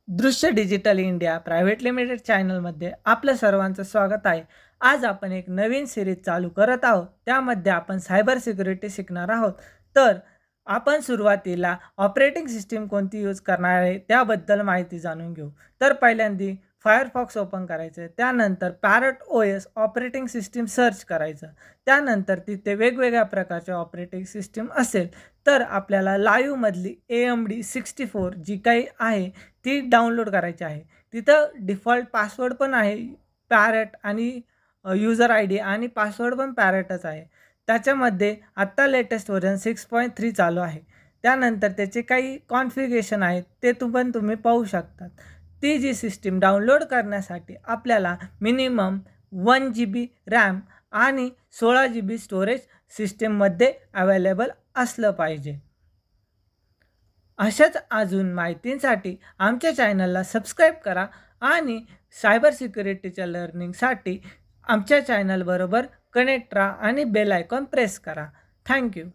दृश्य digital India private limited चॅनलमध्ये आपलं सर्वांचं स्वागत आहे. आज आपण एक नवीन सिरीज चालू करत आहोत. त्यामध्ये आपण सायबर सिक्युरिटी शिकणार आहोत. तर आपण सुरुवातीला ऑपरेटिंग सिस्टीम कोणती यूज करणार आहे त्याबद्दल माहिती जाणून घेऊ. तर पहिल्यांदा फायरफॉक्स ओपन करायचं, त्यानंतर parrot OS operating system search करायचं. त्यानंतर तिथे वेगवेगळ्या प्रकारचे ऑपरेटिंग सिस्टीम असेल तर आपल्याला लाईव्हमधली AMD 64 जी काही आहे ती डाउनलोड करायची आहे. तिथं डिफॉल्ट पासवर्ड पण आहे पॅरट आणि यूजर ID आणि पासवर्ड पण पॅरटच आहे. त्याच्यामध्ये आत्ता लेटेस्ट व्हर्जन 6.3 चालू आहे. त्यानंतर त्याचे काही कॉन्फिगरेशन आहेत ते तुम्ही पाहू शकतात. ती जी सिस्टीम डाउनलोड करण्यासाठी आपल्याला मिनिमम 1 GB रॅम आणि 16 GB स्टोरेज सिस्टीममध्ये अवेलेबल असलं पाहिजे. अशाच अजून माहितींसाठी आमच्या चॅनलला सबस्क्राईब करा आणि सायबर सिक्युरिटीच्या लर्निंगसाठी आमच्या चॅनलबरोबर कनेक्ट राहा आणि बेल आयकॉन प्रेस करा. थँक्यू.